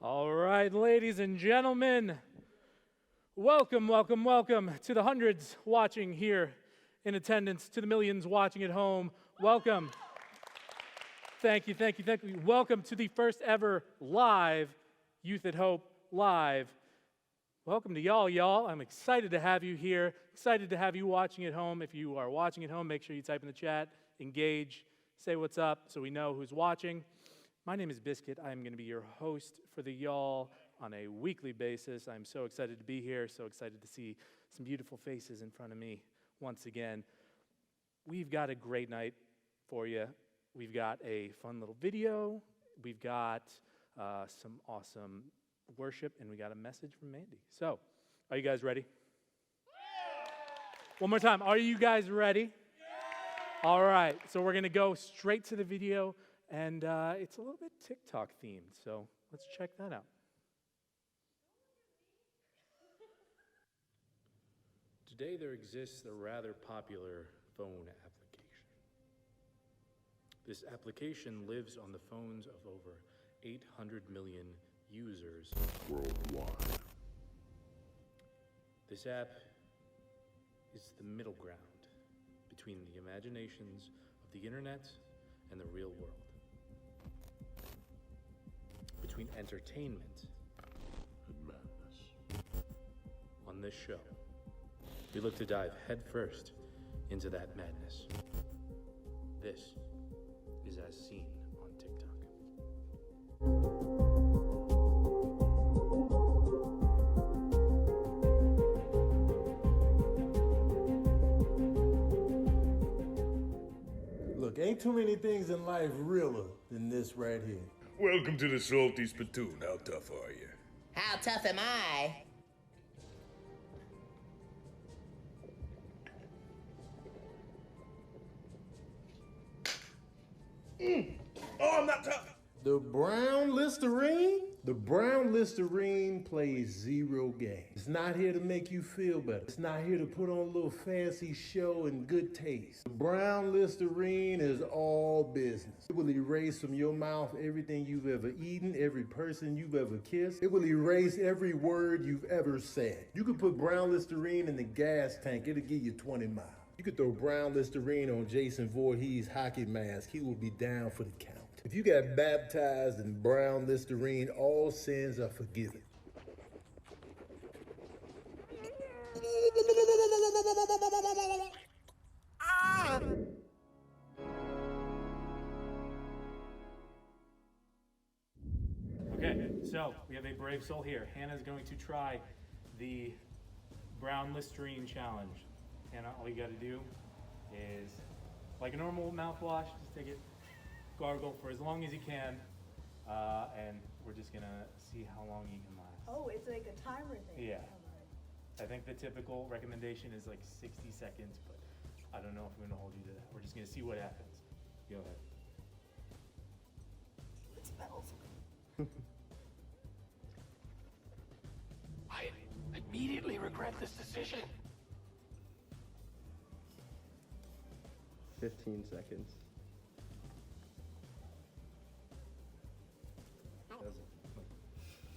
All right, ladies and gentlemen, welcome to the hundreds watching here in attendance, to the millions watching at home. Welcome. Thank you. Welcome to the first ever live Youth at Hope Live. Welcome to y'all. I'm excited to have you here, excited to have you watching at home. If you are watching at home, make sure you type in the chat, engage, say what's up so we know who's watching. My name is Biscuit. I'm going to be your host for the y'all on a weekly basis. I'm so excited to be here, so excited to see some beautiful faces in front of me once again. We've got a great night for you. We've got a fun little video. We've got some awesome worship, and we got a message from Mandy. So, are you guys ready? Yeah. One more time. Are you guys ready? Yeah. All right. So we're going to go straight to the video. And it's a little bit TikTok themed, so let's check that out. Today there exists a rather popular phone application. This application lives on the phones of over 800 million users worldwide. This app is the middle ground between the imaginations of the internet and the real world. Between entertainment and madness. On this show, we look to dive headfirst into that madness. This is As Seen on TikTok. Look, ain't too many things in life realer than this right here. Welcome to the Salty Spittoon. How tough are you? How tough am I? Oh, I'm not tough. The Brown Listerine? The Brown Listerine plays zero games. It's not here to make you feel better. It's not here to put on a little fancy show and good taste. The Brown Listerine is all business. It will erase from your mouth everything you've ever eaten, every person you've ever kissed. It will erase every word you've ever said. You could put Brown Listerine in the gas tank. It'll give you 20 miles. You could throw Brown Listerine on Jason Voorhees' hockey mask. He will be down for the count. If you got baptized in Brown Listerine, all sins are forgiven. Okay, so we have a brave soul here. Hannah's going to try the Brown Listerine challenge. Hannah, all you got to do is, like a normal mouthwash, just take it, gargle for as long as you can, and we're just gonna see how long you can last. Oh, it's like a timer thing. Yeah. I think the typical recommendation is like 60 seconds, but I don't know if I'm gonna hold you to that. We're just gonna see what happens. Go ahead. It smells. I immediately regret this decision. 15 seconds.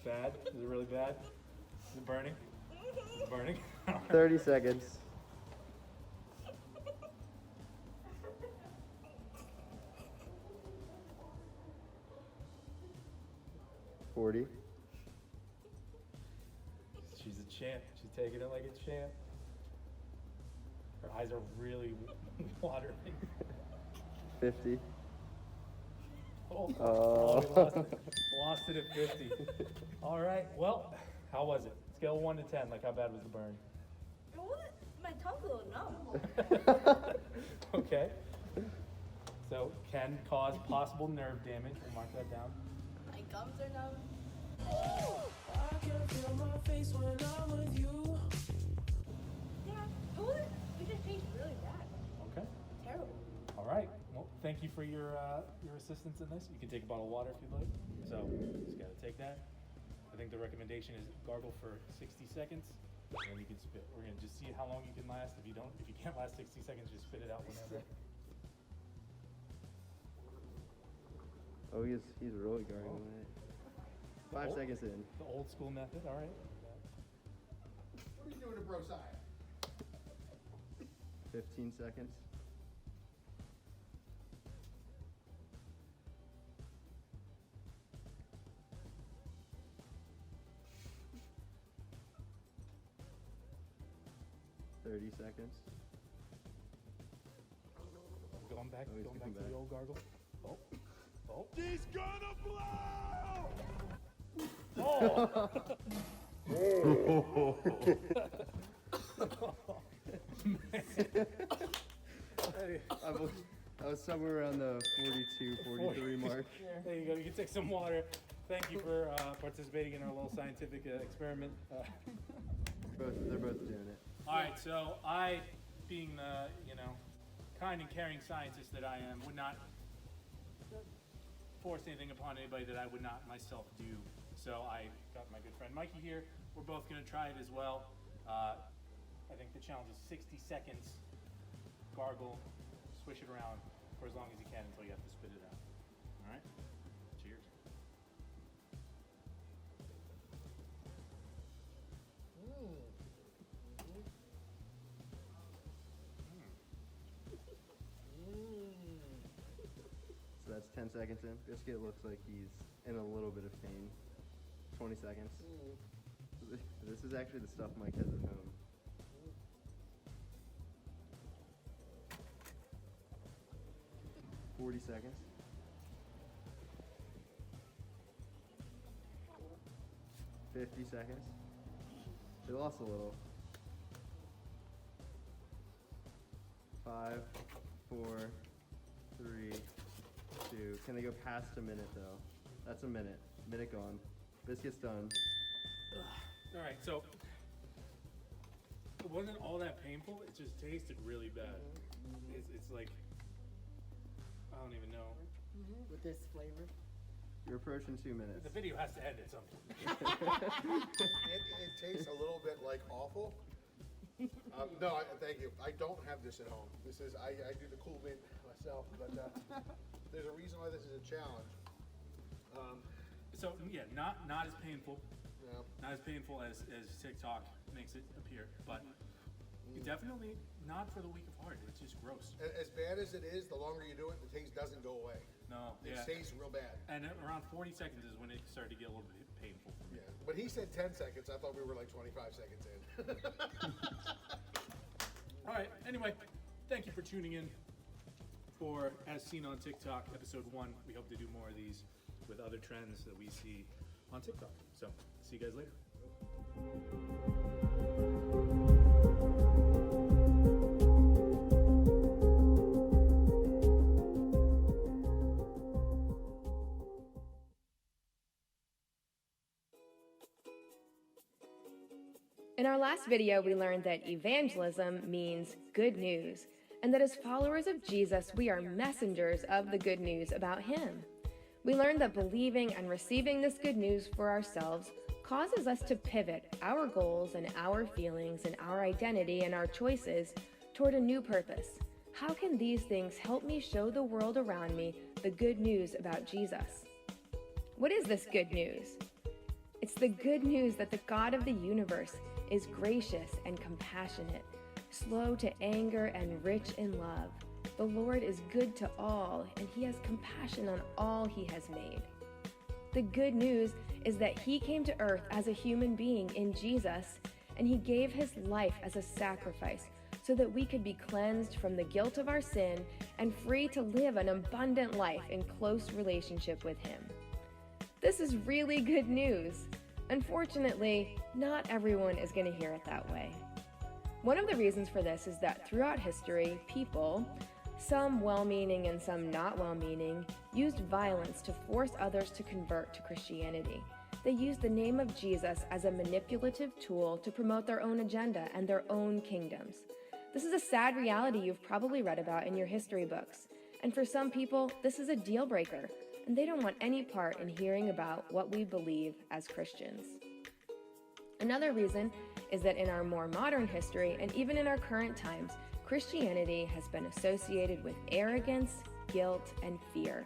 Bad? Is it really bad? Is it burning? Is it burning? 30 seconds. $40. She's a champ. She's taking it like a champ. Her eyes are really watering. 50. Oh, Oh. we lost it. Lost it at 50. All right. Well, how was it? Scale of 1 to 10. Like, how bad was the burn? My tongue's a little numb. Okay. So, can cause possible nerve damage. We'll mark that down. My gums are numb. I can feel my face when I'm with you. Yeah, it just tastes really bad. Okay. Terrible. All right. Well, thank you for your assistance in this. You can take a bottle of water if you'd like. So, just gotta take that. I think the recommendation is gargle for 60 seconds, and then you can spit. We're gonna just see how long you can last. If you can't last 60 seconds, just spit it out whenever. Oh, he's really going away. 5 seconds in. The old school method, all right. What are you doing to bro side? 15 seconds. Thirty seconds. Going back, Oh, he's going back coming to the back. old gargle. Oh, oh, He's gonna blow! oh! I was somewhere around the 42, 43 mark. There you go. You can take some water. Thank you for participating in our little scientific experiment. They're both doing it. All right, so I, being the kind and caring scientist that I am, would not force anything upon anybody that I would not myself do. So I got my good friend Mikey here. We're both going to try it as well. I think the challenge is 60 seconds. Gargle, swish it around for as long as you can until you have to spit it out. All right? Cheers. So that's 10 seconds in. Biscuit looks like he's in a little bit of pain. 20 seconds. This is actually the stuff Mike has at home. $40 seconds. 50 seconds. They lost a little. 5, 4, 3, 2. Can they go past a minute though? That's a minute. Minute gone. Biscuit's done. All right, so it wasn't all that painful. It just tasted really bad. It's like, I don't even know. With this flavor. You're approaching 2 minutes. The video has to end at some point. It tastes a little bit like awful. No, thank you. I don't have this at home. This is I do the cool mint myself, but there's a reason why this is a challenge. So yeah, not as painful. Yeah. Not as painful as TikTok makes it appear, but definitely not for the weak of heart. It's just gross. As bad as it is, the longer you do it, the taste doesn't go away. No, It yeah. stays real bad. And at around 40 seconds is when it started to get a little bit painful for me. Yeah. But he said 10 seconds. I thought we were like 25 seconds in. All right. Anyway, thank you for tuning in for As Seen on TikTok, episode 1. We hope to do more of these with other trends that we see on TikTok. So, see you guys later. In our last video, we learned that evangelism means good news, and that as followers of Jesus, we are messengers of the good news about Him. We learned that believing and receiving this good news for ourselves causes us to pivot our goals and our feelings and our identity and our choices toward a new purpose. How can these things help me show the world around me the good news about Jesus? What is this good news? It's the good news that the God of the universe is gracious and compassionate, slow to anger and rich in love. The Lord is good to all, and He has compassion on all He has made. The good news is that He came to earth as a human being in Jesus, and He gave His life as a sacrifice so that we could be cleansed from the guilt of our sin and free to live an abundant life in close relationship with Him. This is really good news. Unfortunately, not everyone is going to hear it that way. One of the reasons for this is that throughout history, people, some well-meaning and some not well-meaning, used violence to force others to convert to Christianity. They used the name of Jesus as a manipulative tool to promote their own agenda and their own kingdoms. This is a sad reality you've probably read about in your history books. And for some people, this is a deal breaker, and they don't want any part in hearing about what we believe as Christians. Another reason is that in our more modern history, and even in our current times, Christianity has been associated with arrogance, guilt, and fear.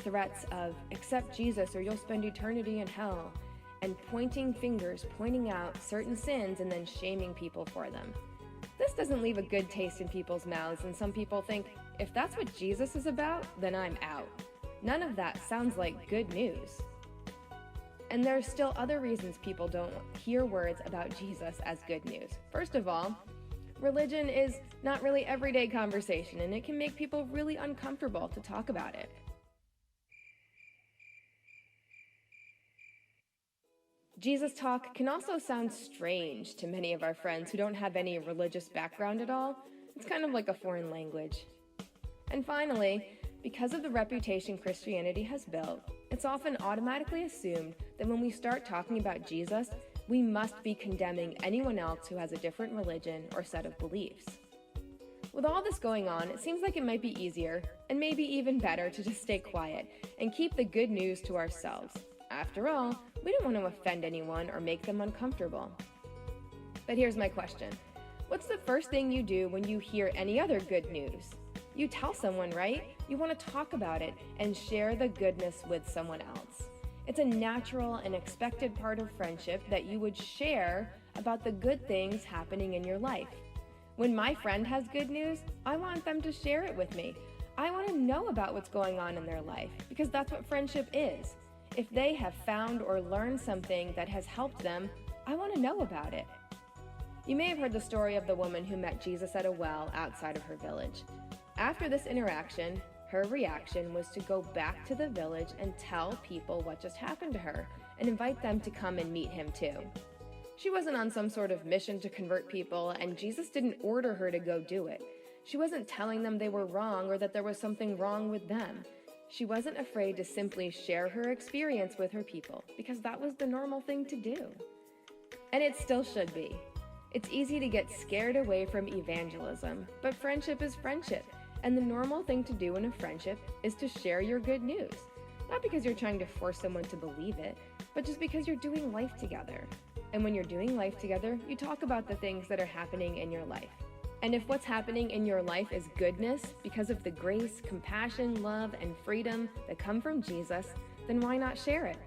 threats of accept Jesus or you'll spend eternity in hell, and pointing fingers, pointing out certain sins and then shaming people for them. This doesn't leave a good taste in people's mouths, and some people think, if that's what Jesus is about, then I'm out. None of that sounds like good news. And there are still other reasons people don't hear words about Jesus as good news. First of all, religion is not really everyday conversation, and it can make people really uncomfortable to talk about it. Jesus talk can also sound strange to many of our friends who don't have any religious background at all. It's kind of like a foreign language. And finally, because of the reputation Christianity has built, it's often automatically assumed that when we start talking about Jesus, we must be condemning anyone else who has a different religion or set of beliefs. With all this going on, it seems like it might be easier, and maybe even better, to just stay quiet and keep the good news to ourselves. After all, we don't want to offend anyone or make them uncomfortable. But here's my question. What's the first thing you do when you hear any other good news? You tell someone, right? You want to talk about it and share the goodness with someone else. It's a natural and expected part of friendship that you would share about the good things happening in your life. When my friend has good news, I want them to share it with me. I want to know about what's going on in their life, because that's what friendship is. If they have found or learned something that has helped them, I want to know about it. You may have heard the story of the woman who met Jesus at a well outside of her village. After this interaction, her reaction was to go back to the village and tell people what just happened to her and invite them to come and meet him too. She wasn't on some sort of mission to convert people, and Jesus didn't order her to go do it. She wasn't telling them they were wrong or that there was something wrong with them. She wasn't afraid to simply share her experience with her people, because that was the normal thing to do. And it still should be. It's easy to get scared away from evangelism, but friendship is friendship, and the normal thing to do in a friendship is to share your good news. Not because you're trying to force someone to believe it, but just because you're doing life together. And when you're doing life together, you talk about the things that are happening in your life. And if what's happening in your life is goodness because of the grace, compassion, love, and freedom that come from Jesus, then why not share it?